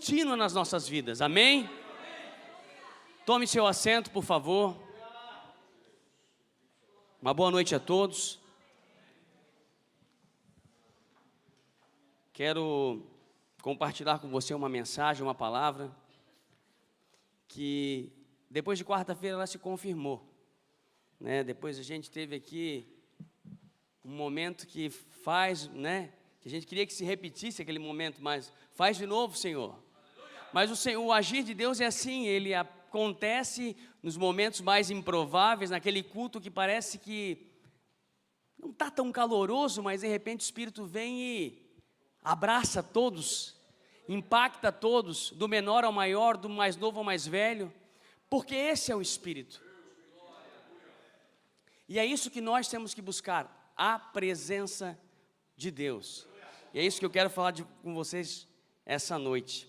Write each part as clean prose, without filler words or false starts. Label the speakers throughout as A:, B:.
A: contínua nas nossas vidas, amém? Tome seu assento, por favor. Uma boa noite a todos. Quero compartilhar com você uma mensagem, uma palavra, que depois de quarta-feira ela se confirmou, né? Depois a gente teve aqui um momento que faz, né? Que a gente queria que se repetisse aquele momento, mas faz de novo, Senhor. Mas o agir de Deus é assim, ele acontece nos momentos mais improváveis, naquele culto que parece que não está tão caloroso, mas de repente o Espírito vem e abraça todos, impacta todos, do menor ao maior, do mais novo ao mais velho, porque esse é o Espírito. E é isso que nós temos que buscar, a presença de Deus. E é isso que eu quero falar com vocês essa noite.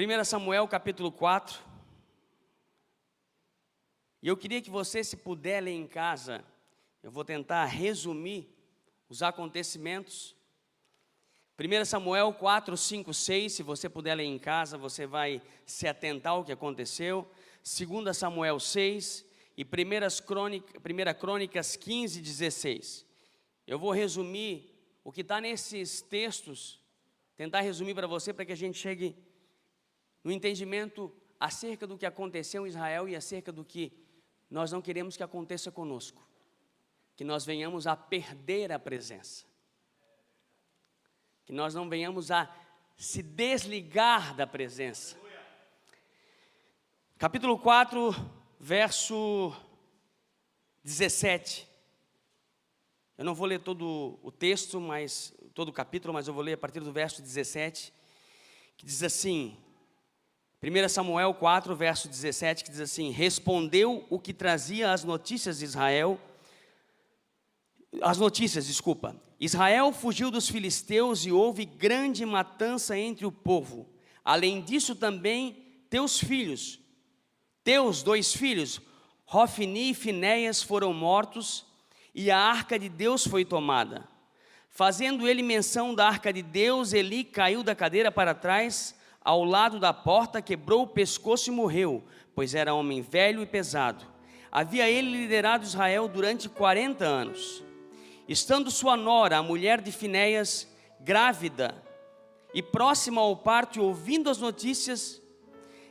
A: 1 Samuel capítulo 4. E eu queria que você, se puder ler em casa, eu vou tentar resumir os acontecimentos. 1 Samuel 4, 5, 6, se você puder ler em casa, você vai se atentar ao que aconteceu. 2 Samuel 6 e 1 Crônicas 15, 16. Eu vou resumir o que está nesses textos, tentar resumir para você, para que a gente chegue no entendimento acerca do que aconteceu em Israel e acerca do que nós não queremos que aconteça conosco, que nós venhamos a perder a presença, que nós não venhamos a se desligar da presença. Capítulo 4, verso 17. Eu não vou ler todo o texto, todo o capítulo, mas eu vou ler a partir do verso 17, que diz assim, 1 Samuel 4, verso 17, que diz assim: respondeu o que trazia as notícias de Israel, Israel fugiu dos filisteus e houve grande matança entre o povo. Além disso também teus 2 filhos, Hofni e Finéias, foram mortos, e a arca de Deus foi tomada. Fazendo ele menção da arca de Deus, Eli caiu da cadeira para trás, ao lado da porta, quebrou o pescoço e morreu, pois era homem velho e pesado. Havia ele liderado Israel durante 40 anos. Estando sua nora, a mulher de Finéias, grávida e próxima ao parto, e ouvindo as notícias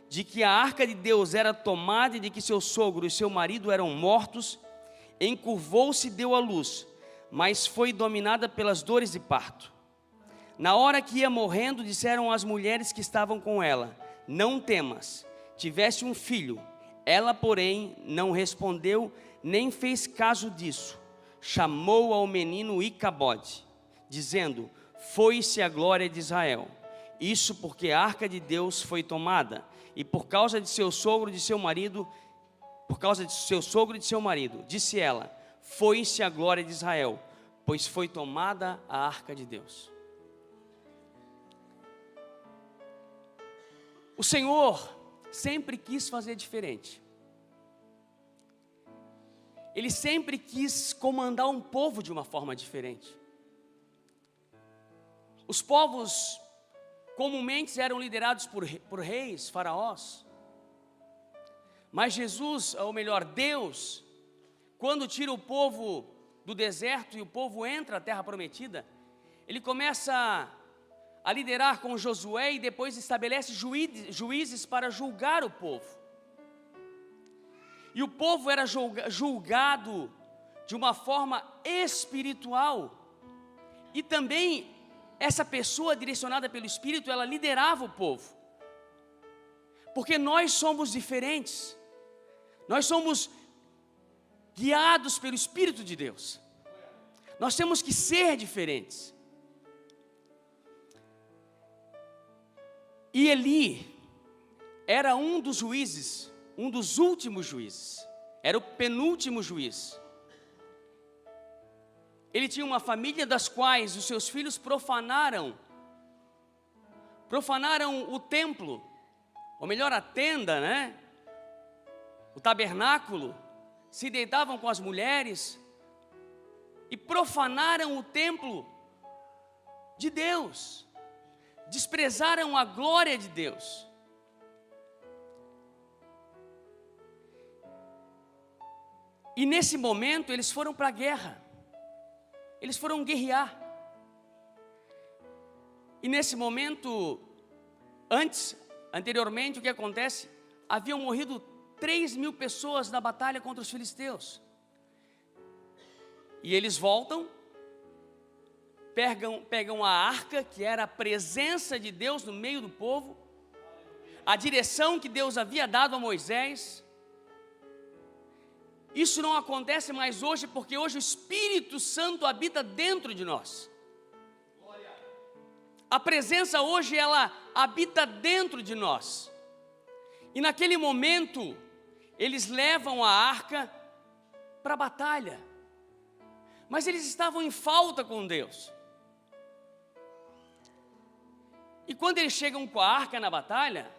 A: de que a arca de Deus era tomada e de que seu sogro e seu marido eram mortos, encurvou-se e deu à luz, mas foi dominada pelas dores de parto. Na hora que ia morrendo, disseram as mulheres que estavam com ela: não temas, tiveste um filho. Ela, porém, não respondeu, nem fez caso disso. Chamou ao menino Icabode, dizendo: foi-se a glória de Israel. Isso porque a arca de Deus foi tomada, e por causa de seu sogro e de seu marido, disse ela: foi-se a glória de Israel, pois foi tomada a arca de Deus. O Senhor sempre quis fazer diferente. Ele sempre quis comandar um povo de uma forma diferente. Os povos comumente eram liderados por reis, faraós. Mas Jesus, ou melhor, Deus, quando tira o povo do deserto e o povo entra à terra prometida, Ele começa a liderar com Josué e depois estabelece juízes para julgar o povo. E o povo era julgado de uma forma espiritual. E também essa pessoa direcionada pelo Espírito, ela liderava o povo. Porque nós somos diferentes. Nós somos guiados pelo Espírito de Deus. Nós temos que ser diferentes. E Eli era um dos juízes, um dos últimos juízes, era o penúltimo juiz. Ele tinha uma família das quais os seus filhos profanaram o templo, ou melhor, a tenda, né? O tabernáculo, se deitavam com as mulheres e profanaram o templo de Deus. desprezaram a glória de Deus. E nesse momento eles foram para a guerra, eles foram guerrear. E nesse momento, anteriormente, o que acontece? Haviam morrido 3.000 pessoas na batalha contra os filisteus. E eles voltam, pegam a arca, que era a presença de Deus no meio do povo, a direção que Deus havia dado a Moisés. Isso não acontece mais hoje, porque hoje o Espírito Santo habita dentro de nós. A presença hoje, ela habita dentro de nós. E naquele momento, eles levam a arca para a batalha. Mas eles estavam em falta com Deus. E quando eles chegam com a arca na batalha,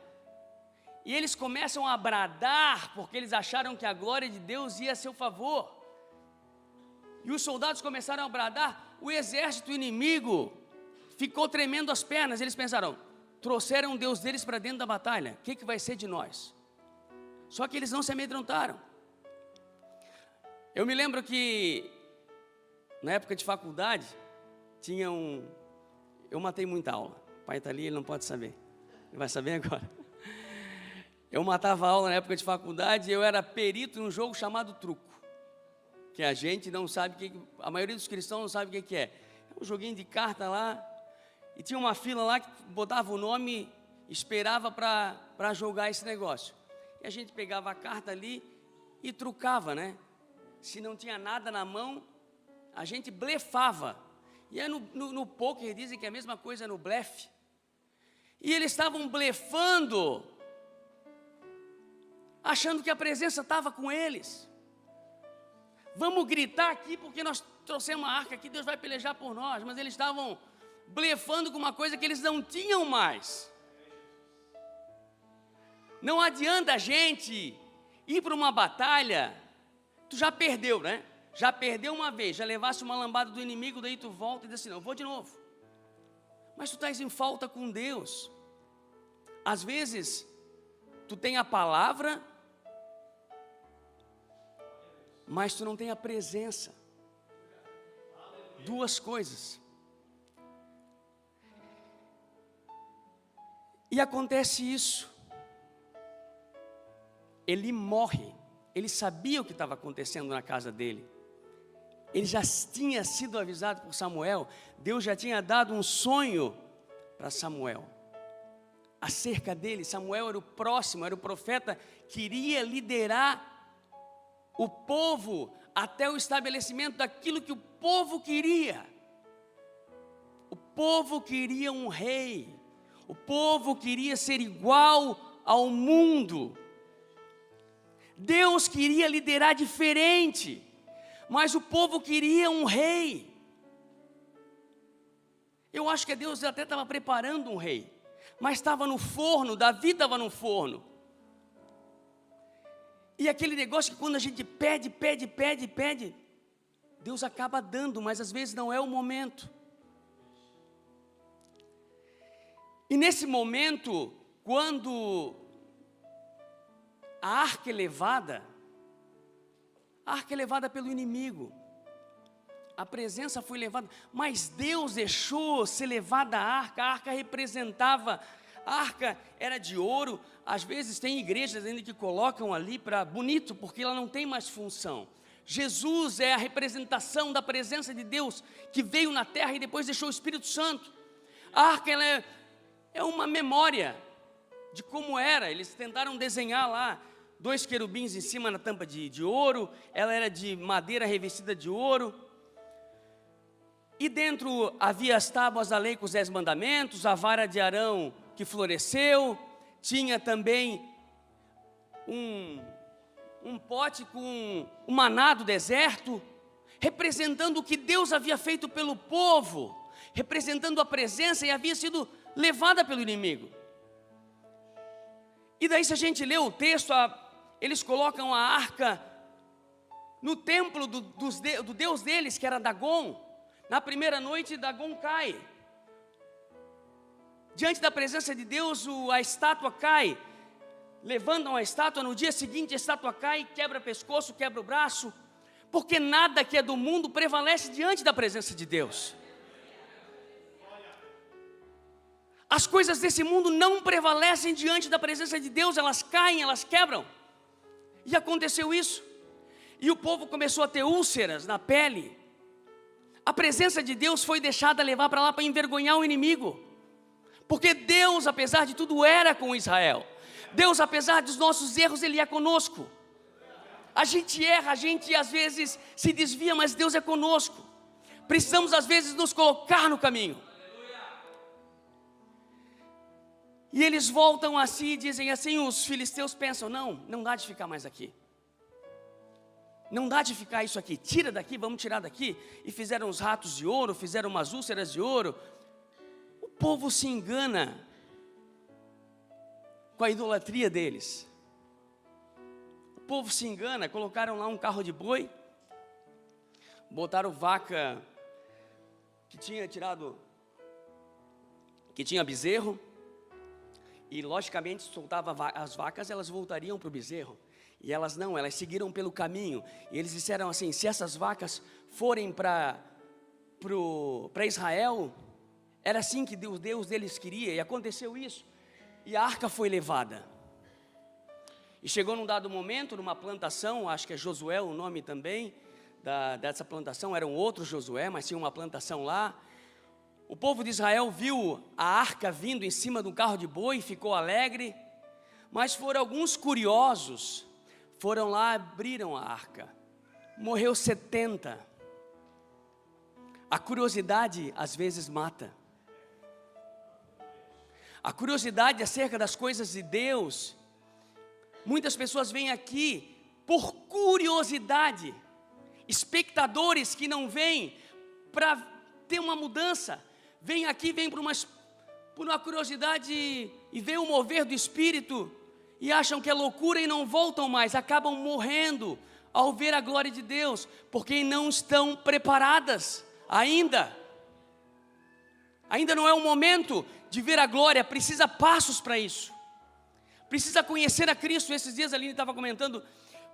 A: e eles começam a bradar, porque eles acharam que a glória de Deus ia a seu favor. E os soldados começaram a bradar, o exército inimigo ficou tremendo as pernas. Eles pensaram, trouxeram o Deus deles para dentro da batalha, o que vai ser de nós? Só que eles não se amedrontaram. Eu me lembro que, na época de faculdade, eu matei muita aula. O pai está ali, ele não pode saber. Ele vai saber agora. Eu matava aula na época de faculdade e eu era perito num jogo chamado truco. Que a gente não sabe a maioria dos cristãos não sabe o que é. É um joguinho de carta lá. E tinha uma fila lá que botava o nome, esperava para jogar esse negócio. E a gente pegava a carta ali e trucava, né? Se não tinha nada na mão, a gente blefava. E é no poker dizem que é a mesma coisa no blefe. E eles estavam blefando, achando que a presença estava com eles. Vamos gritar aqui porque nós trouxemos a arca aqui, Deus vai pelejar por nós. Mas eles estavam blefando com uma coisa que eles não tinham mais. Não adianta a gente ir para uma batalha, tu já perdeu, né? Já perdeu uma vez, já levaste uma lambada do inimigo, daí tu volta e diz assim, não, vou de novo. Mas tu estás em falta com Deus. Às vezes, tu tem a palavra, mas tu não tem a presença. Duas coisas. E acontece isso. Ele morre. Ele sabia o que estava acontecendo na casa dele. Ele já tinha sido avisado por Samuel. Deus já tinha dado um sonho para Samuel acerca dele. Samuel era o próximo, era o profeta que iria liderar o povo até o estabelecimento daquilo que o povo queria. O povo queria um rei. O povo queria ser igual ao mundo. Deus queria liderar diferente, mas o povo queria um rei. Eu acho que Deus até estava preparando um rei, mas estava no forno, Davi estava no forno. E aquele negócio que quando a gente pede, Deus acaba dando, mas às vezes não é o momento. E nesse momento, quando a arca é levada pelo inimigo, a presença foi levada, mas Deus deixou ser levada a arca representava, a arca era de ouro. Às vezes tem igrejas ainda que colocam ali para bonito, porque ela não tem mais função. Jesus é a representação da presença de Deus, que veio na terra e depois deixou o Espírito Santo. A arca ela é uma memória de como era. Eles tentaram desenhar lá 2 querubins em cima na tampa de ouro, ela era de madeira revestida de ouro, e dentro havia as tábuas da lei com os 10 mandamentos, a vara de Arão que floresceu, tinha também um pote com o maná do deserto, representando o que Deus havia feito pelo povo, representando a presença e havia sido levada pelo inimigo. E daí, se a gente lê o texto, eles colocam a arca no templo do Deus deles, que era Dagon. Na primeira noite, Dagon cai. diante da presença de Deus, a estátua cai, levantam a estátua, no dia seguinte a estátua cai, quebra pescoço, quebra o braço, porque nada que é do mundo prevalece diante da presença de Deus. As coisas desse mundo não prevalecem diante da presença de Deus, elas caem, elas quebram. E aconteceu isso. E o povo começou a ter úlceras na pele. A presença de Deus foi deixada levar para lá para envergonhar o inimigo. Porque Deus, apesar de tudo, era com Israel. Deus, apesar dos nossos erros, Ele é conosco. A gente erra, a gente às vezes se desvia, mas Deus é conosco. Precisamos às vezes nos colocar no caminho. E eles voltam assim e dizem assim, os filisteus pensam, não dá de ficar mais aqui. Não dá de ficar isso aqui, tira daqui, vamos tirar daqui. E fizeram os ratos de ouro, fizeram umas úlceras de ouro. O povo se engana com a idolatria deles. O povo se engana, colocaram lá um carro de boi, botaram vaca que tinha bezerro, e logicamente soltava as vacas, elas voltariam para o bezerro. E elas não, elas seguiram pelo caminho. E eles disseram assim, se essas vacas forem para Israel, era assim que Deus deles queria, e aconteceu isso. E a arca foi levada. E chegou num dado momento, numa plantação, acho que é Josué o nome também, dessa plantação, era um outro Josué, mas tinha uma plantação lá. O povo de Israel viu a arca vindo em cima de um carro de boi, ficou alegre, mas foram alguns curiosos, foram lá, abriram a arca, morreu 70. A curiosidade às vezes mata. A curiosidade acerca das coisas de Deus, muitas pessoas vêm aqui por curiosidade, espectadores que não vêm para ter uma mudança, vêm aqui, vêm por uma curiosidade e veem o mover do Espírito e acham que é loucura e não voltam mais, acabam morrendo ao ver a glória de Deus, porque não estão preparadas ainda. Ainda não é o momento de ver a glória, precisa passos para isso. Precisa conhecer a Cristo. Esses dias a Aline estava comentando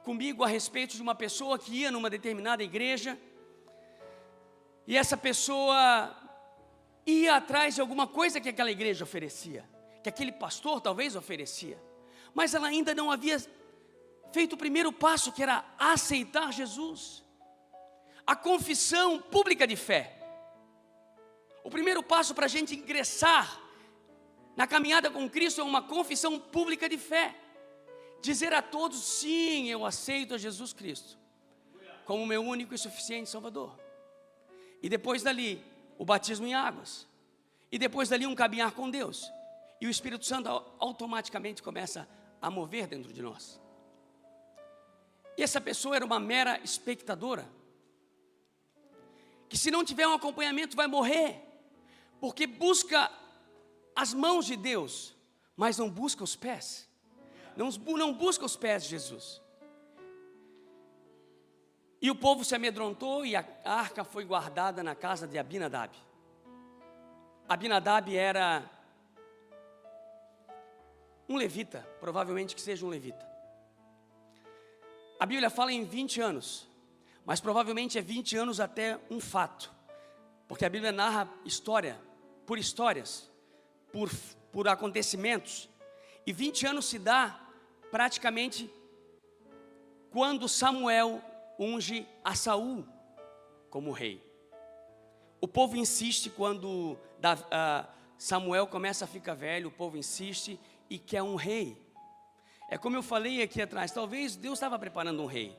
A: comigo a respeito de uma pessoa que ia numa determinada igreja, e essa pessoa ia atrás de alguma coisa que aquela igreja oferecia, que aquele pastor talvez oferecia, mas ela ainda não havia feito o primeiro passo, que era aceitar Jesus, a confissão pública de fé. O primeiro passo para a gente ingressar na caminhada com Cristo é uma confissão pública de fé, dizer a todos, sim, eu aceito a Jesus Cristo como meu único e suficiente Salvador. E depois dali, o batismo em águas. E depois dali, um caminhar com Deus. E o Espírito Santo automaticamente começa a mover dentro de nós. E essa pessoa era uma mera espectadora, que se não tiver um acompanhamento vai morrer, porque busca as mãos de Deus, mas não busca os pés. Não busca os pés de Jesus. E o povo se amedrontou e a arca foi guardada na casa de Abinadab. Abinadab era um levita, provavelmente que seja um levita. A Bíblia fala em 20 anos, mas provavelmente é 20 anos até um fato, porque a Bíblia narra história, por histórias, por acontecimentos, e 20 anos se dá praticamente quando Samuel unge a Saul como rei. O povo insiste quando Samuel começa a ficar velho, o povo insiste e quer um rei. É como eu falei aqui atrás, talvez Deus estava preparando um rei,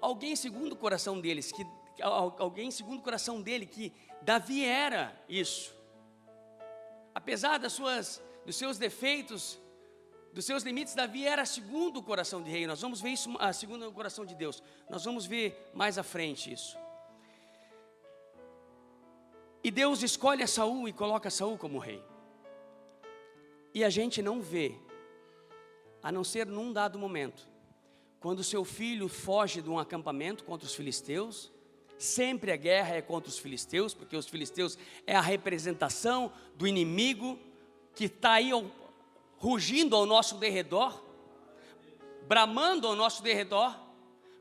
A: alguém segundo o coração deles, alguém segundo o coração dele, que Davi era isso. Apesar dos seus defeitos, dos seus limites, Davi era segundo o coração de rei. Nós vamos ver isso, segundo o coração de Deus. Nós vamos ver mais à frente isso. E Deus escolhe a Saul e coloca Saul como rei. E a gente não vê, a não ser num dado momento, quando seu filho foge de um acampamento contra os filisteus, Sempre a guerra é contra os filisteus, porque os filisteus é a representação do inimigo que está aí rugindo ao nosso derredor, bramando ao nosso derredor,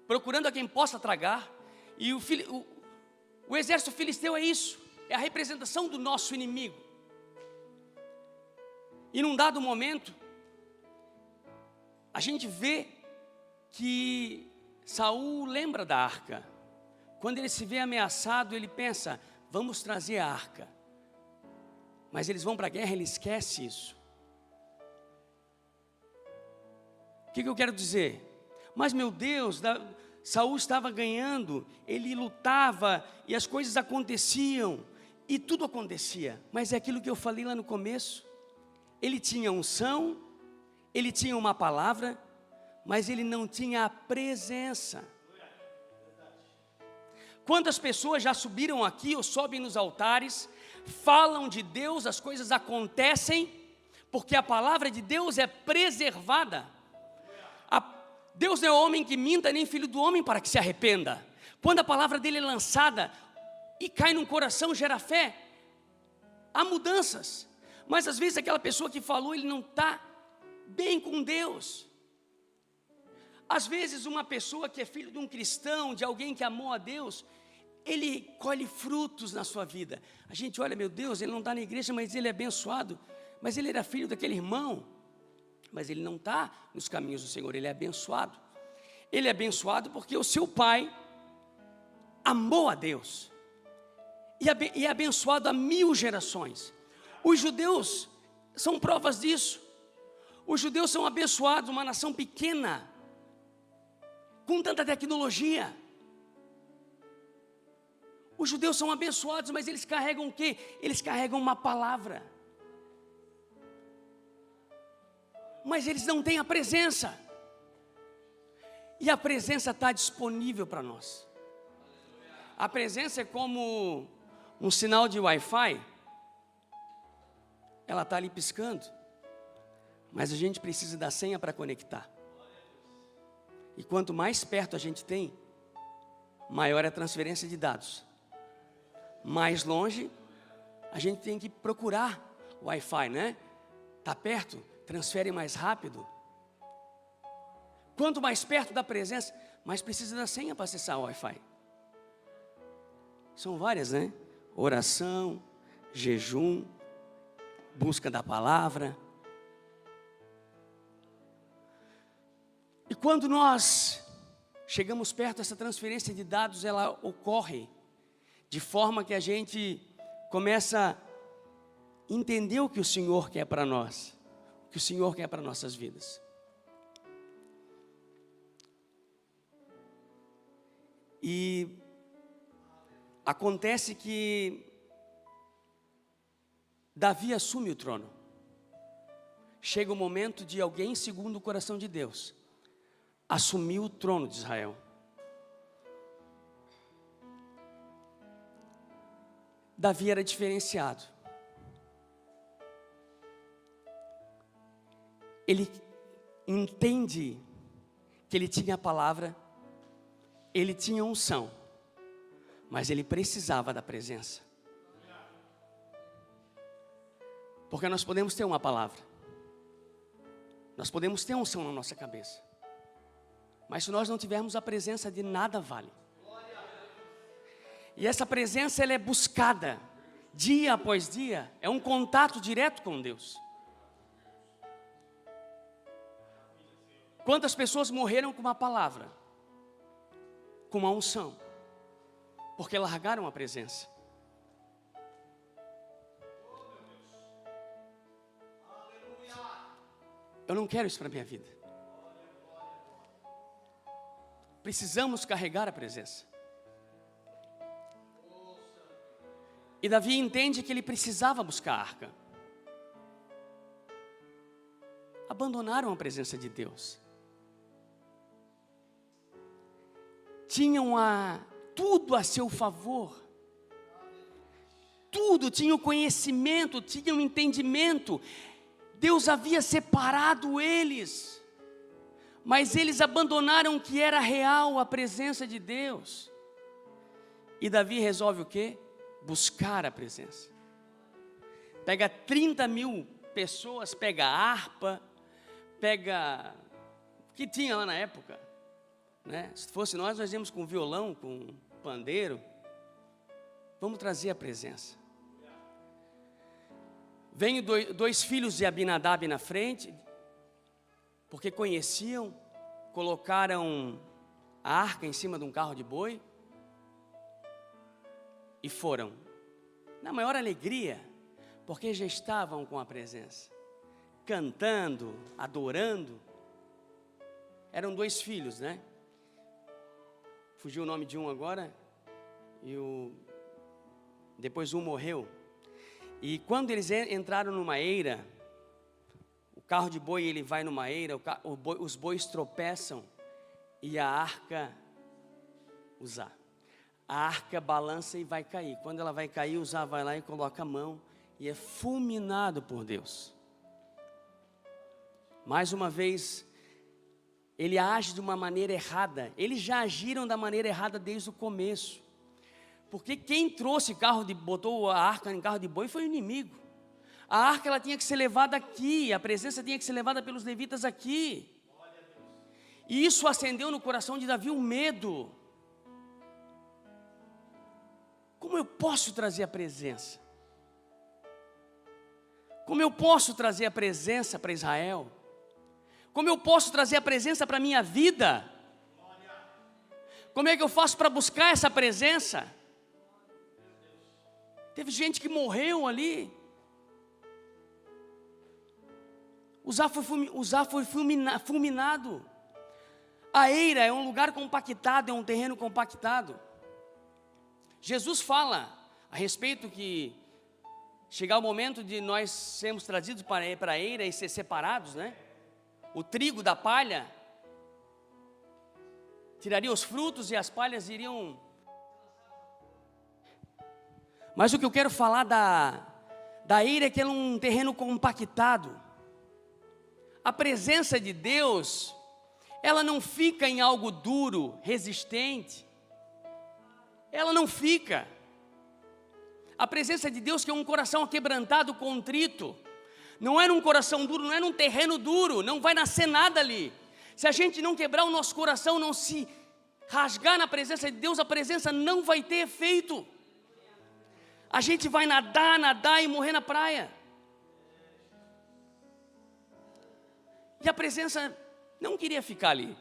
A: procurando a quem possa tragar. E o exército filisteu é isso, é a representação do nosso inimigo. E num dado momento, a gente vê que Saul lembra da arca. Quando ele se vê ameaçado, ele pensa, vamos trazer a arca. Mas eles vão para a guerra, ele esquece isso. O que eu quero dizer? Mas meu Deus, Saul estava ganhando, ele lutava e as coisas aconteciam, e tudo acontecia. Mas é aquilo que eu falei lá no começo, ele tinha unção, ele tinha uma palavra, mas ele não tinha a presença. Quantas pessoas já subiram aqui ou sobem nos altares, falam de Deus, as coisas acontecem, porque a palavra de Deus é preservada. Deus não é homem que minta, nem filho do homem para que se arrependa. Quando a palavra dele é lançada e cai num coração, gera fé, há mudanças. Mas às vezes aquela pessoa que falou, ele não está bem com Deus. Às vezes uma pessoa que é filho de um cristão, de alguém que amou a Deus, ele colhe frutos na sua vida. A gente olha, meu Deus, ele não está na igreja, mas ele é abençoado. Mas ele era filho daquele irmão, mas ele não está nos caminhos do Senhor, ele é abençoado. Ele é abençoado porque o seu pai amou a Deus, e é abençoado a 1000 gerações. Os judeus são provas disso. Os judeus são abençoados, uma nação pequena, com tanta tecnologia. Os judeus são abençoados, mas eles carregam o quê? Eles carregam uma palavra. Mas eles não têm a presença. E a presença está disponível para nós. A presença é como um sinal de Wi-Fi. Ela está ali piscando. Mas a gente precisa da senha para conectar. E quanto mais perto a gente tem, maior é a transferência de dados. Mais longe, a gente tem que procurar o Wi-Fi, né? Está perto, transfere mais rápido. Quanto mais perto da presença, mais precisa da senha para acessar o Wi-Fi. São várias, né? Oração, jejum, busca da palavra. E quando nós chegamos perto, essa transferência de dados, ela ocorre de forma que a gente começa a entender o que o Senhor quer para nós, o que o Senhor quer para nossas vidas. E acontece que Davi assume o trono. Chega o momento de alguém segundo o coração de Deus assumir o trono de Israel. Davi era diferenciado. Ele entende que ele tinha a palavra, ele tinha unção, mas ele precisava da presença. Porque nós podemos ter uma palavra, nós podemos ter unção na nossa cabeça, mas se nós não tivermos a presença, de nada vale. E essa presença, ela é buscada dia após dia, é um contato direto com Deus. Quantas pessoas morreram com uma palavra, com uma unção, porque largaram a presença? Eu não quero isso para a minha vida. Precisamos carregar a presença. E Davi entende que ele precisava buscar a arca. Abandonaram a presença de Deus. Tinham tudo a seu favor. Tudo, tinham conhecimento, tinham entendimento. Deus havia separado eles. Mas eles abandonaram o que era real, a presença de Deus. E Davi resolve o quê? Buscar a presença. Pega 30.000 pessoas, pega harpa, pega o que tinha lá na época, né? Se fosse nós íamos com violão, com pandeiro. Vamos trazer a presença. Vem dois filhos de Abinadab na frente, porque conheciam, colocaram a arca em cima de um carro de boi e foram na maior alegria, porque já estavam com a presença, cantando, adorando. Eram 2 filhos, né? Fugiu o nome de um agora, e depois um morreu. E quando eles entraram numa eira, o carro de boi ele vai numa eira, os bois tropeçam e a arca a arca balança e vai cair. Quando ela vai cair, Uzá vai lá e coloca a mão e é fulminado por Deus. Mais uma vez, ele age de uma maneira errada. Eles já agiram da maneira errada desde o começo. Porque quem botou a arca em carro de boi foi o inimigo. A arca ela tinha que ser levada aqui, a presença tinha que ser levada pelos levitas aqui. E isso acendeu no coração de Davi um medo. Como eu posso trazer a presença? Como eu posso trazer a presença para Israel? Como eu posso trazer a presença para a minha vida? Como é que eu faço para buscar essa presença? Teve gente que morreu ali. Uzá foi fulminado. A eira é um lugar compactado, é um terreno compactado. Jesus fala a respeito que chegar o momento de nós sermos trazidos para a eira e ser separados, né? O trigo da palha tiraria os frutos e as palhas iriam. Mas o que eu quero falar da eira é que ela é um terreno compactado. A presença de Deus, ela não fica em algo duro, resistente. Ela não fica. A presença de Deus que é um coração aquebrantado, contrito. Não é num coração duro, não é num terreno duro, não vai nascer nada ali. Se a gente não quebrar o nosso coração, não se rasgar na presença de Deus, a presença não vai ter efeito. A gente vai nadar e morrer na praia. E a presença não queria ficar ali.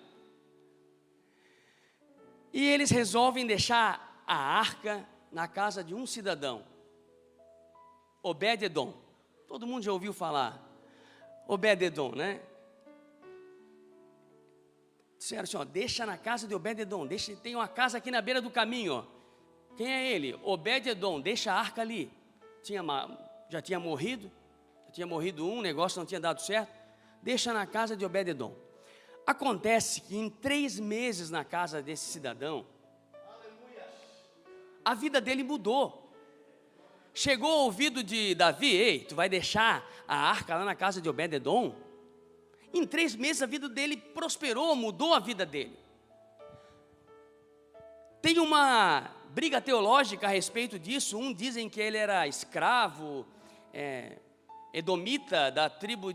A: E eles resolvem deixar a arca na casa de um cidadão, Obed-edom. Todo mundo já ouviu falar, Obed-edom, né? Disseram assim, ó, deixa na casa de Obed-edom, tem uma casa aqui na beira do caminho, ó. Quem é ele? Obed-edom, deixa a arca ali. Já tinha morrido um, o negócio não tinha dado certo. Deixa na casa de Obed-edom. Acontece que em 3 meses na casa desse cidadão, a vida dele mudou. Chegou ao ouvido de Davi, ei, tu vai deixar a arca lá na casa de Obed-edom? Em 3 meses a vida dele prosperou, mudou a vida dele. Tem uma briga teológica a respeito disso. Dizem que ele era escravo, edomita da tribo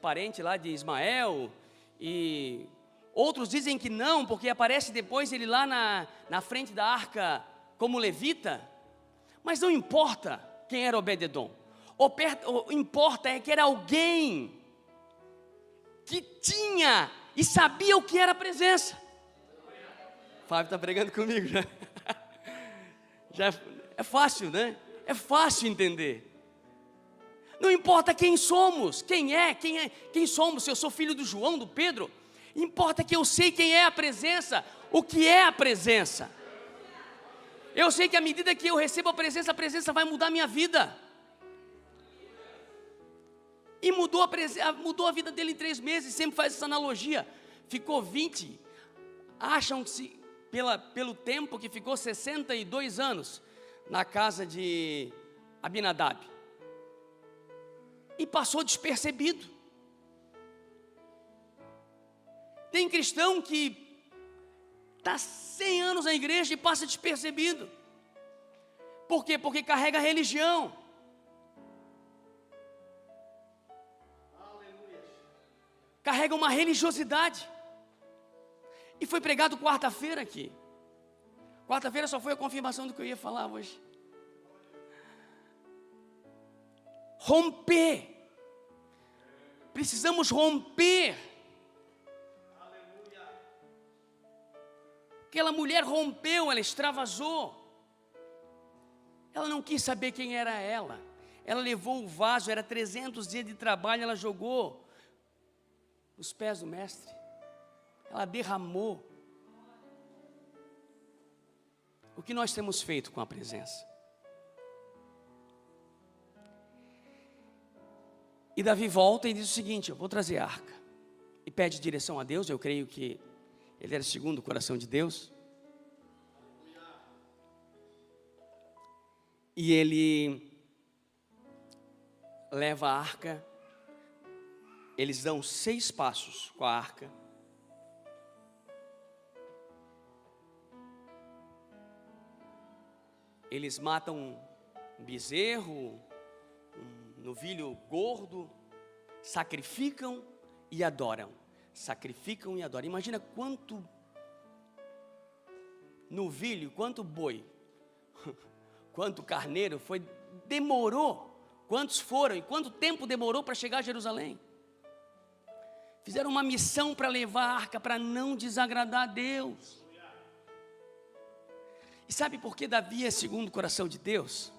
A: parente lá de Ismael, e outros dizem que não, porque aparece depois ele lá na frente da arca como levita. Mas não importa quem era Obed-edom, importa é que era alguém que tinha e sabia o que era a presença. Fábio está pregando comigo já é fácil, né? É fácil entender. Não importa quem somos, quem somos, se eu sou filho do João, do Pedro, importa que eu sei quem é a presença, o que é a presença. Eu sei que à medida que eu recebo a presença vai mudar a minha vida. E mudou a vida dele em 3 meses, sempre faz essa analogia. Ficou 20, acham que pelo tempo que ficou 62 anos na casa de Abinadab. E passou despercebido. Tem cristão que está 100 anos na igreja e passa despercebido. Por quê? Porque carrega a religião. Carrega uma religiosidade. E foi pregado quarta-feira aqui. Quarta-feira só foi a confirmação do que eu ia falar hoje. Romper. Precisamos romper. Aquela mulher rompeu, ela extravasou. Ela não quis saber quem era ela. Ela levou o vaso, era 300 dias de trabalho, ela jogou os pés do mestre. Ela derramou. O que nós temos feito com a presença? E Davi volta e diz o seguinte: eu vou trazer a arca. E pede direção a Deus. Eu creio que ele era segundo o coração de Deus. E ele leva a arca. Eles dão 6 passos com a arca. Eles matam um bezerro, um novilho gordo, sacrificam e adoram. Sacrificam e adoram. Imagina quanto novilho, quanto boi, quanto carneiro foi, demorou. Quantos foram e quanto tempo demorou para chegar a Jerusalém? Fizeram uma missão para levar a arca, para não desagradar a Deus. E sabe por que Davi é segundo o coração de Deus?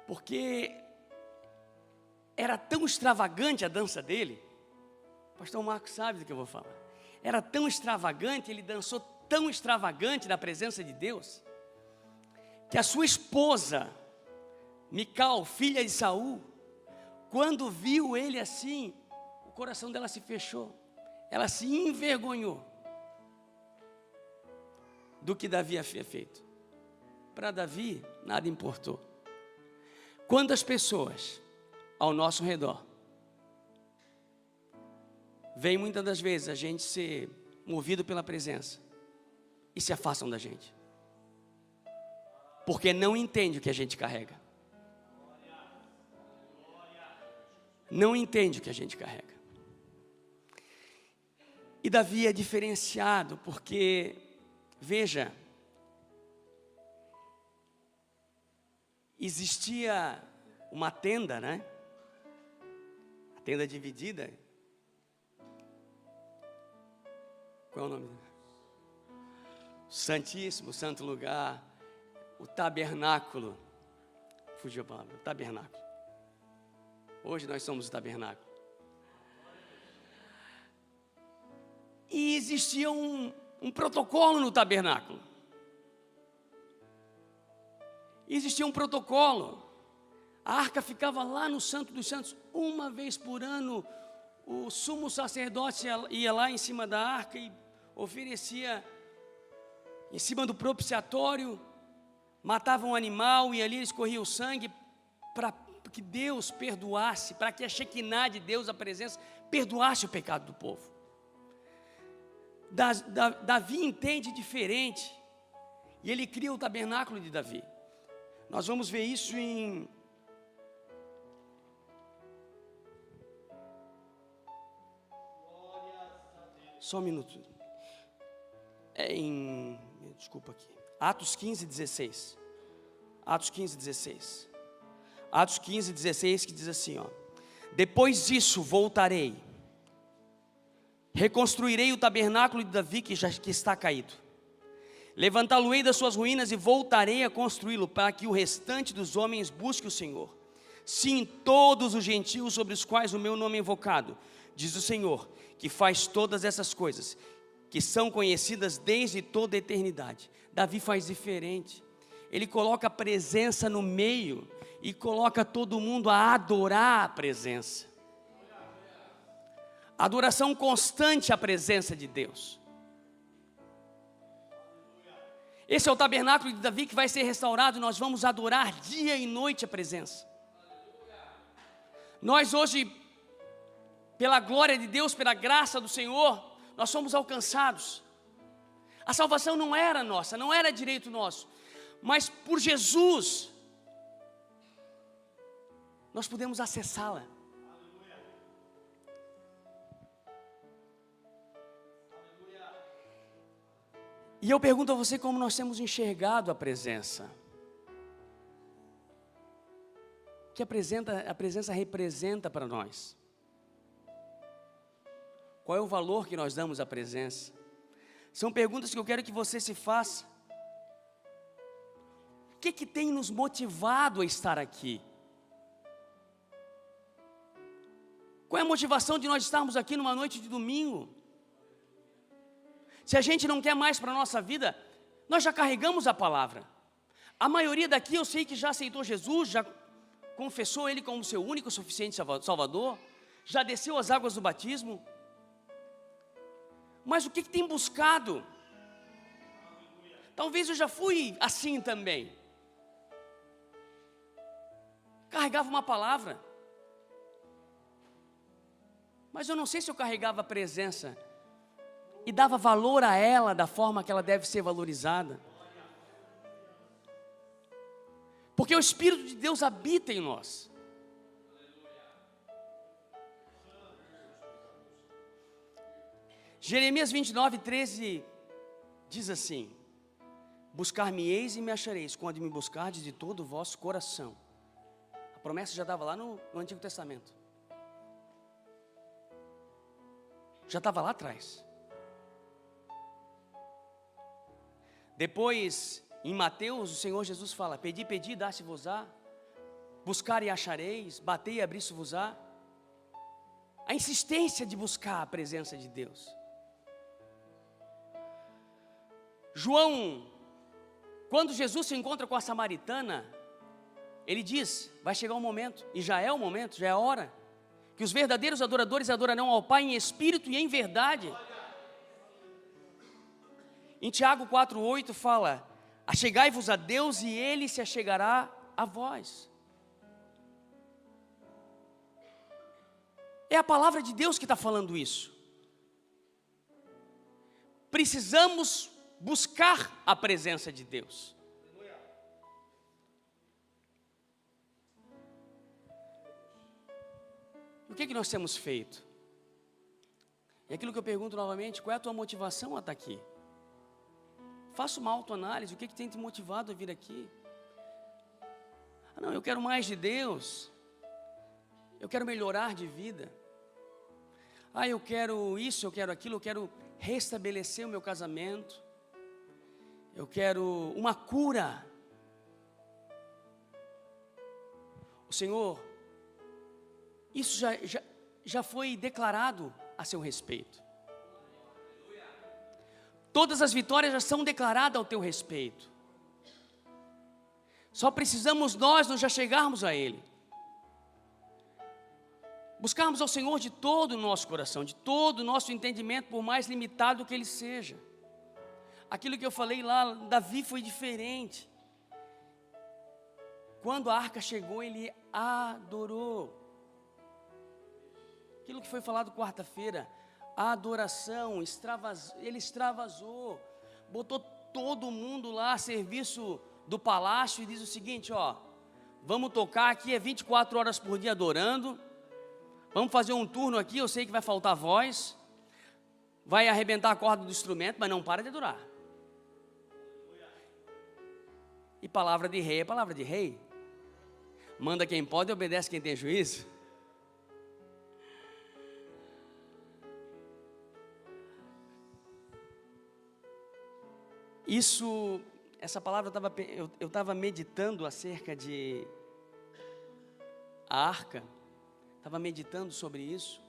A: Porque era tão extravagante a dança dele. O pastor Marcos sabe do que eu vou falar. Era tão extravagante, ele dançou tão extravagante na presença de Deus, que a sua esposa, Mical, filha de Saul, quando viu ele assim, o coração dela se fechou. Ela se envergonhou do que Davi havia feito. Para Davi, nada importou. Quantas pessoas ao nosso redor veem muitas das vezes a gente ser movido pela presença e se afastam da gente, porque não entende o que a gente carrega. Não entende o que a gente carrega. E Davi é diferenciado porque, veja, existia uma tenda, né? A tenda dividida. Qual é o nome? Santíssimo, santo lugar, o tabernáculo. Fugiu a palavra, o tabernáculo. Hoje nós somos o tabernáculo. E existia um protocolo no tabernáculo. Existia um protocolo. A arca ficava lá no Santo dos Santos. Uma vez por ano, o sumo sacerdote ia lá em cima da arca e oferecia, em cima do propiciatório, matava um animal e ali escorria o sangue para que Deus perdoasse, para que a Shekinah de Deus, a presença, perdoasse o pecado do povo. Davi entende diferente, e ele cria o tabernáculo de Davi. Nós vamos ver isso em só um minuto. Desculpa aqui. Atos 15, 16. Atos 15, 16. Atos 15, 16, que diz assim, ó: depois disso voltarei, reconstruirei o tabernáculo de Davi que está caído, levantá-lo-ei das suas ruínas e voltarei a construí-lo, para que o restante dos homens busque o Senhor. Sim, todos os gentios sobre os quais o meu nome é invocado, diz o Senhor, que faz todas essas coisas, que são conhecidas desde toda a eternidade. Davi faz diferente. Ele coloca a presença no meio e coloca todo mundo a adorar a presença. Adoração constante à presença de Deus. Esse é o tabernáculo de Davi que vai ser restaurado. Nós vamos adorar dia e noite a presença. Nós hoje, pela glória de Deus, pela graça do Senhor, nós somos alcançados. A salvação não era nossa, não era direito nosso, mas por Jesus, nós podemos acessá-la. E eu pergunto a você como nós temos enxergado a presença. O que a presença representa para nós? Qual é o valor que nós damos à presença? São perguntas que eu quero que você se faça. O que tem nos motivado a estar aqui? Qual é a motivação de nós estarmos aqui numa noite de domingo? Se a gente não quer mais para a nossa vida, nós já carregamos a palavra. A maioria daqui eu sei que já aceitou Jesus, já confessou Ele como seu único e suficiente Salvador, já desceu as águas do batismo. Mas o que tem buscado? Talvez eu já fui assim também. Carregava uma palavra, mas eu não sei se eu carregava a presença e dava valor a ela da forma que ela deve ser valorizada. Porque o Espírito de Deus habita em nós. Jeremias 29:13 diz assim: buscar-me-eis e me achareis, quando me buscardes de todo o vosso coração. A promessa já estava lá no Antigo Testamento. Já estava lá atrás. Depois, em Mateus, o Senhor Jesus fala: pedi, pedi, dá-se-vos-á, buscar e achareis, batei e abri-se-vos-á. A insistência de buscar a presença de Deus. João, quando Jesus se encontra com a samaritana, ele diz: vai chegar um momento, e já é o momento, já é a hora, que os verdadeiros adoradores adorarão ao Pai em espírito e em verdade. Em Tiago 4:8 fala: achegai-vos a Deus e Ele se achegará a vós. É a palavra de Deus que está falando isso. Precisamos buscar a presença de Deus. O que nós temos feito? E aquilo que eu pergunto novamente: qual é a tua motivação a estar aqui? Faça uma autoanálise. O que tem te motivado a vir aqui? Não, eu quero mais de Deus. Eu quero melhorar de vida. Eu quero isso, eu quero aquilo, eu quero restabelecer o meu casamento. Eu quero uma cura. O Senhor, isso já foi declarado a seu respeito. Todas as vitórias já são declaradas ao teu respeito. Só precisamos nós nos achegarmos a Ele. Buscarmos ao Senhor de todo o nosso coração, de todo o nosso entendimento, por mais limitado que ele seja. Aquilo que eu falei lá, Davi foi diferente. Quando a arca chegou, ele adorou. Aquilo que foi falado quarta-feira, a adoração, ele extravasou, botou todo mundo lá a serviço do palácio e diz o seguinte: vamos tocar aqui, 24 horas por dia adorando, vamos fazer um turno aqui, eu sei que vai faltar voz, vai arrebentar a corda do instrumento, mas não para de adorar. E palavra de rei é palavra de rei. Manda quem pode e obedece quem tem juízo. Essa palavra eu estava meditando acerca de a arca, estava meditando sobre isso,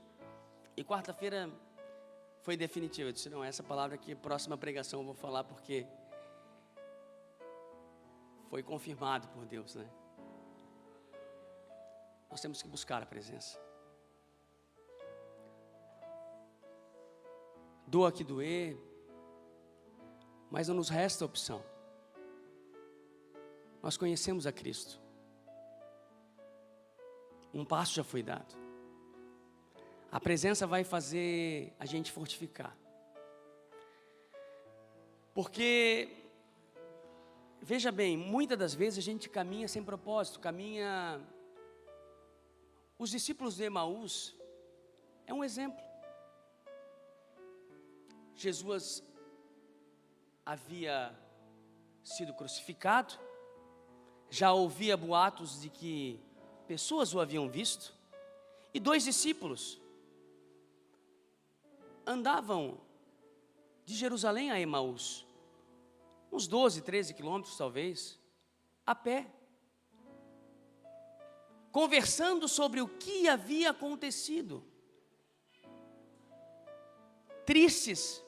A: e quarta-feira foi definitiva. Eu disse: não, essa palavra aqui, próxima pregação eu vou falar, porque foi confirmado por Deus, né? Nós temos que buscar a presença. Doa que doer, mas não nos resta opção. Nós conhecemos a Cristo. Um passo já foi dado. A presença vai fazer a gente fortificar. Porque, veja bem, muitas das vezes a gente caminha sem propósito, Os discípulos de Emaús é um exemplo. Jesus havia sido crucificado, já ouvia boatos de que pessoas o haviam visto, e 2 discípulos andavam de Jerusalém a Emaús, uns 12, 13 quilômetros talvez, a pé, conversando sobre o que havia acontecido, tristes,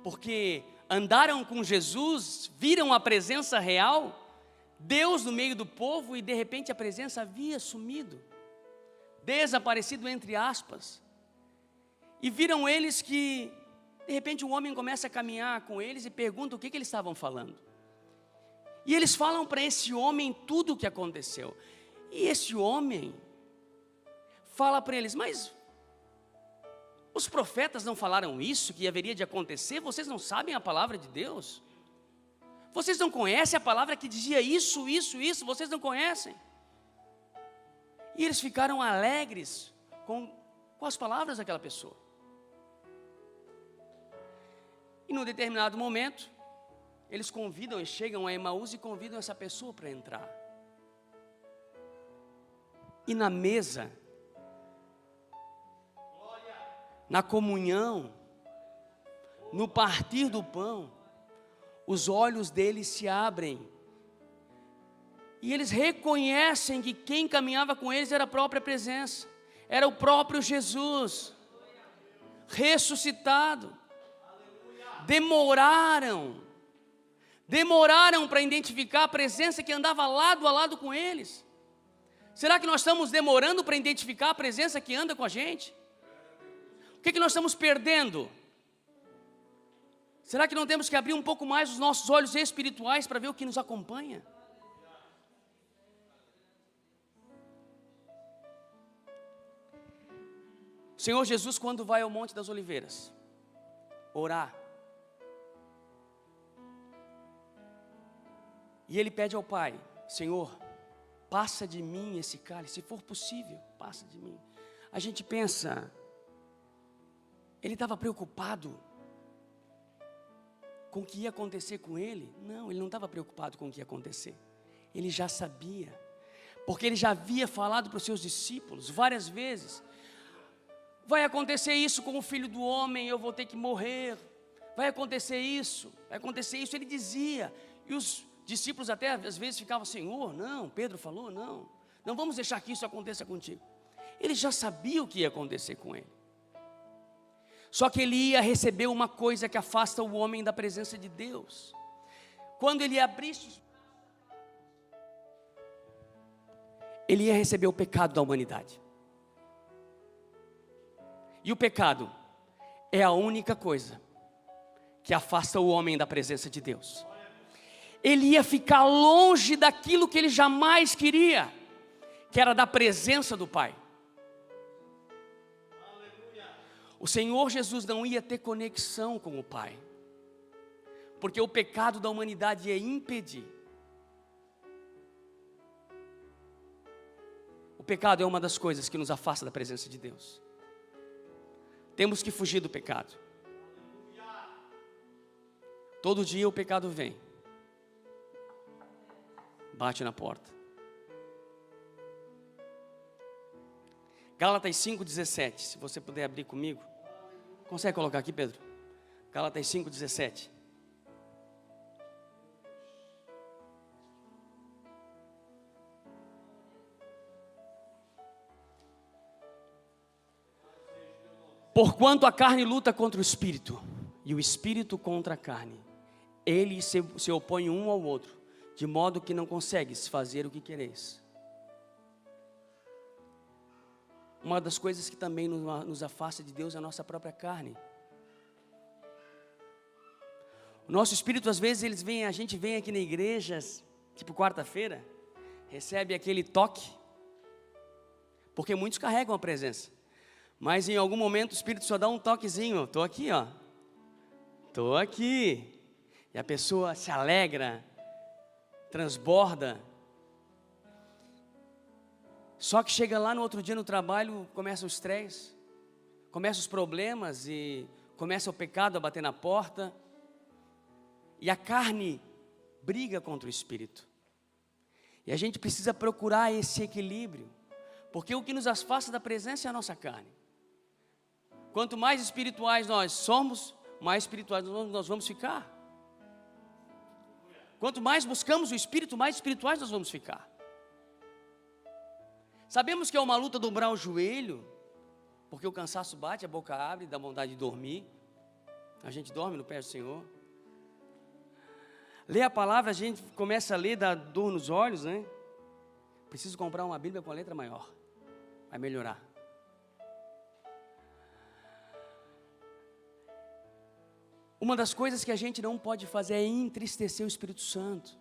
A: porque andaram com Jesus, viram a presença real, Deus no meio do povo, e de repente a presença havia sumido, desaparecido entre aspas, e viram eles que, de repente um homem começa a caminhar com eles e pergunta o que eles estavam falando, e eles falam para esse homem tudo o que aconteceu, e esse homem fala para eles, mas os profetas não falaram isso, que haveria de acontecer? Vocês não sabem a palavra de Deus? Vocês não conhecem a palavra que dizia isso, vocês não conhecem? E eles ficaram alegres com as palavras daquela pessoa. E num determinado momento, eles chegam a Emaús e convidam essa pessoa para entrar. E na mesa, na comunhão, no partir do pão, os olhos deles se abrem, e eles reconhecem que quem caminhava com eles era a própria presença, era o próprio Jesus, ressuscitado. Demoraram para identificar a presença que andava lado a lado com eles. Será que nós estamos demorando para identificar a presença que anda com a gente? O que nós estamos perdendo? Será que não temos que abrir um pouco mais os nossos olhos espirituais para ver o que nos acompanha? O Senhor Jesus, quando vai ao Monte das Oliveiras orar, e ele pede ao Pai: Senhor, passa de mim esse cálice, se for possível, passa de mim. A gente pensa, ele estava preocupado com o que ia acontecer com ele? Não, ele não estava preocupado com o que ia acontecer. Ele já sabia, porque ele já havia falado para os seus discípulos várias vezes: vai acontecer isso com o Filho do Homem, eu vou ter que morrer, vai acontecer isso. Ele dizia, e os discípulos até às vezes ficavam: Senhor, não, Pedro falou, não vamos deixar que isso aconteça contigo. Ele já sabia o que ia acontecer com ele. Só que ele ia receber uma coisa que afasta o homem da presença de Deus. Quando ele abrisse, ele ia receber o pecado da humanidade. E o pecado é a única coisa que afasta o homem da presença de Deus. Ele ia ficar longe daquilo que ele jamais queria, que era da presença do Pai. O Senhor Jesus não ia ter conexão com o Pai, porque o pecado da humanidade ia impedir. O pecado é uma das coisas que nos afasta da presença de Deus. Temos que fugir do pecado. Todo dia o pecado vem, bate na porta. Gálatas 5,17, se você puder abrir comigo. Consegue colocar aqui, Pedro? Gálatas 5,17. Porquanto a carne luta contra o espírito, e o espírito contra a carne. Eles se opõem um ao outro, de modo que não consegues fazer o que quereis. Uma das coisas que também nos afasta de Deus é a nossa própria carne. O nosso espírito, às vezes, a gente vem aqui na igreja, tipo quarta-feira, recebe aquele toque, porque muitos carregam a presença, mas em algum momento o espírito só dá um toquezinho: estou aqui, ó, estou aqui. E a pessoa se alegra, transborda. Só que chega lá no outro dia no trabalho, começa o estresse, começa os problemas e começa o pecado a bater na porta. E a carne briga contra o espírito. E a gente precisa procurar esse equilíbrio, porque o que nos afasta da presença é a nossa carne. Quanto mais espirituais nós somos, mais espirituais nós vamos ficar. Quanto mais buscamos o Espírito, mais espirituais nós vamos ficar. Sabemos que é uma luta dobrar o joelho, porque o cansaço bate, a boca abre, dá vontade de dormir. A gente dorme no pé do Senhor. Ler a palavra, a gente começa a ler, dá dor nos olhos, né? Preciso comprar uma Bíblia com a letra maior, vai melhorar. Uma das coisas que a gente não pode fazer é entristecer o Espírito Santo.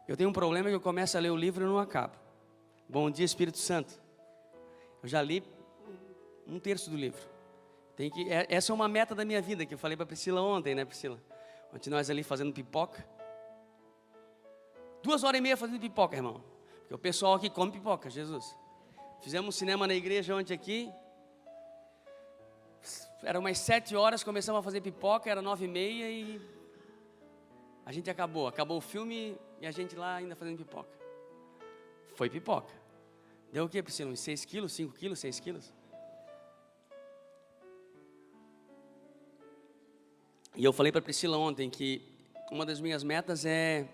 A: Eu tenho um problema que eu começo a ler o livro e não acabo. Bom dia, Espírito Santo. Eu já li um terço do livro. Essa é uma meta da minha vida, que eu falei para a Priscila ontem, né, Priscila? Ontem nós ali fazendo pipoca. 2h30 fazendo pipoca, irmão. Porque o pessoal aqui come pipoca, Jesus. Fizemos cinema na igreja ontem aqui. Era umas 7 horas, começamos a fazer pipoca, era 9h30 e a gente acabou o filme e a gente lá ainda fazendo pipoca. Foi pipoca. Deu o que, Priscila? Uns 6 quilos, 5 quilos, 6 quilos? E eu falei para a Priscila ontem que uma das minhas metas é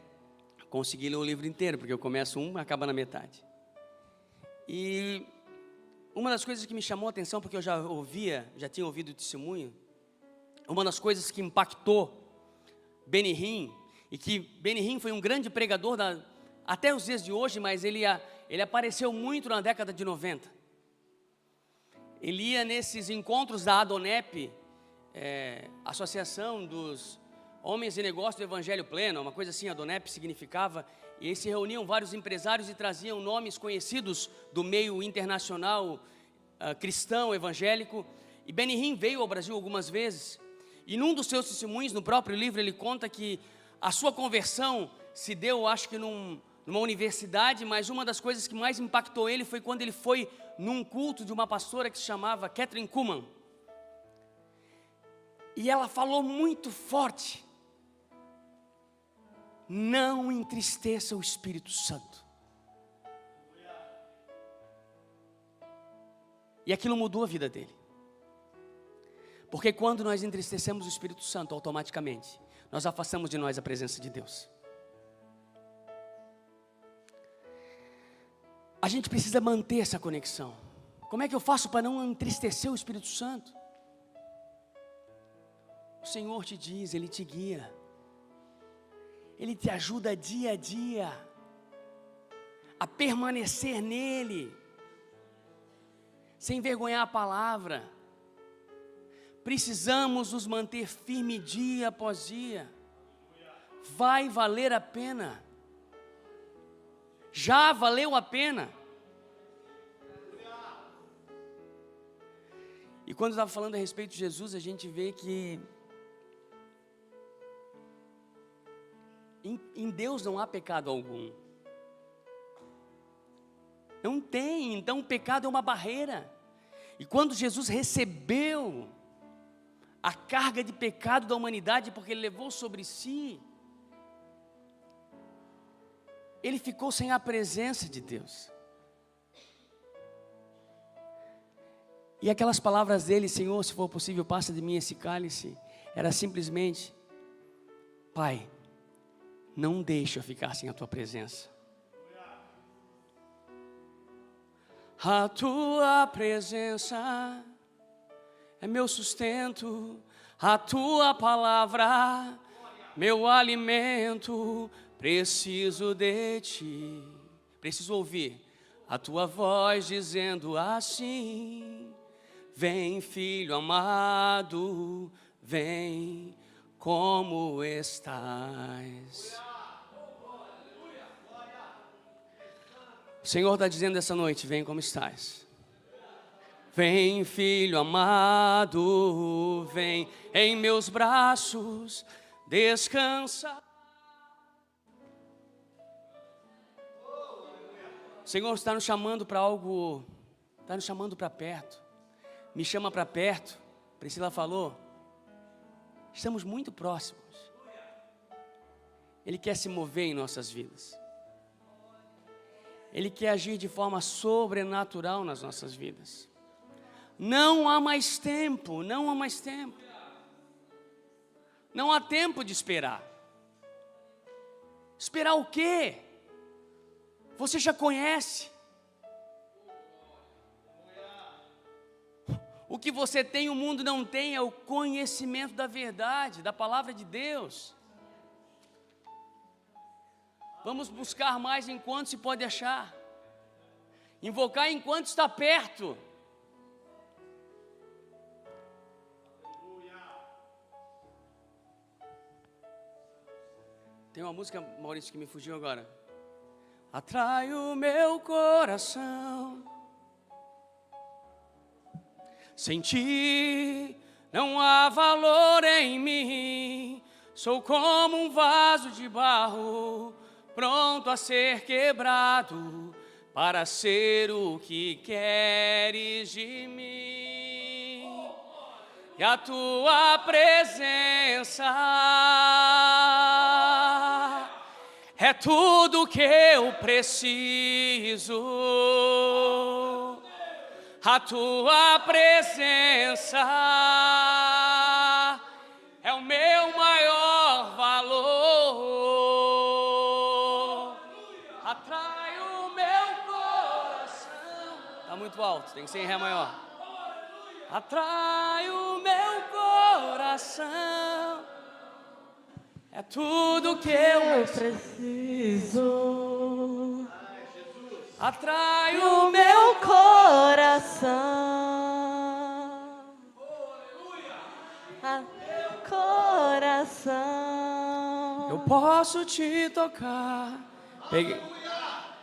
A: conseguir ler o livro inteiro, porque eu começo e acaba na metade. E uma das coisas que me chamou a atenção, porque eu já tinha ouvido o testemunho, uma das coisas que impactou Benny Hinn, e que Benny Hinn foi um grande pregador até os dias de hoje, mas ele apareceu muito na década de 90. Ele ia nesses encontros da ADONEP, Associação dos Homens de Negócio do Evangelho Pleno, uma coisa assim, ADONEP significava, e aí se reuniam vários empresários e traziam nomes conhecidos do meio internacional cristão, evangélico. E Benny Hinn veio ao Brasil algumas vezes, e num dos seus testemunhos, no próprio livro, ele conta que a sua conversão se deu, acho que numa universidade, mas uma das coisas que mais impactou ele foi quando ele foi num culto de uma pastora que se chamava Kathryn Kuhlman. E ela falou muito forte: não entristeça o Espírito Santo. E aquilo mudou a vida dele. Porque quando nós entristecemos o Espírito Santo, automaticamente, nós afastamos de nós a presença de Deus. A gente precisa manter essa conexão. Como é que eu faço para não entristecer o Espírito Santo? O Senhor te diz, Ele te guia. Ele te ajuda dia a dia a permanecer nele, sem envergonhar a palavra. Precisamos nos manter firme dia após dia. Vai valer a pena. Já valeu a pena. E quando eu estava falando a respeito de Jesus, a gente vê que em Deus não há pecado algum. Não tem, então o pecado é uma barreira. E quando Jesus recebeu a carga de pecado da humanidade, porque Ele levou sobre si, Ele ficou sem a presença de Deus. E aquelas palavras dele: Senhor, se for possível, passa de mim esse cálice, era simplesmente: Pai, não deixe eu ficar sem a Tua presença. A Tua presença é meu sustento, a Tua palavra, meu alimento. Preciso de Ti. Preciso ouvir a Tua voz dizendo assim: vem, filho amado, vem como estás. O Senhor está dizendo essa noite: vem como estás. Vem, filho amado, vem em meus braços, descansa. O Senhor está nos chamando para algo, está nos chamando para perto. Me chama para perto. Priscila falou, estamos muito próximos. Ele quer se mover em nossas vidas. Ele quer agir de forma sobrenatural nas nossas vidas. Não há mais tempo, não há mais tempo. Não há tempo de esperar. Esperar o quê? Você já conhece. O que você tem, o mundo não tem, é o conhecimento da verdade, da palavra de Deus. Vamos buscar mais enquanto se pode achar. Invocar enquanto está perto. Tem uma música, Maurício, que me fugiu agora. Atrai o meu coração. Sem ti não há valor em mim. Sou como um vaso de barro, pronto a ser quebrado, para ser o que queres de mim. E a tua presença é tudo que eu preciso. A tua presença é o meu maior valor. Atrai o meu coração. Está muito alto, tem que ser em Ré maior. Atrai o meu coração. É tudo que eu
B: preciso.
A: Atrai
B: O meu coração. Coração.
A: Eu posso te tocar. Peguei.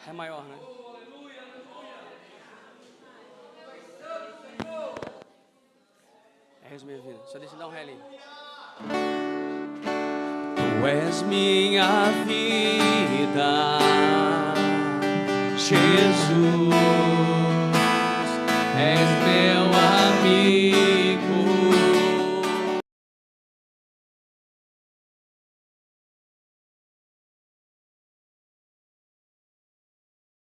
A: É maior, né? É isso, minha vida. Só deixa eu dar um ré ali. Tu és minha vida, Jesus. És meu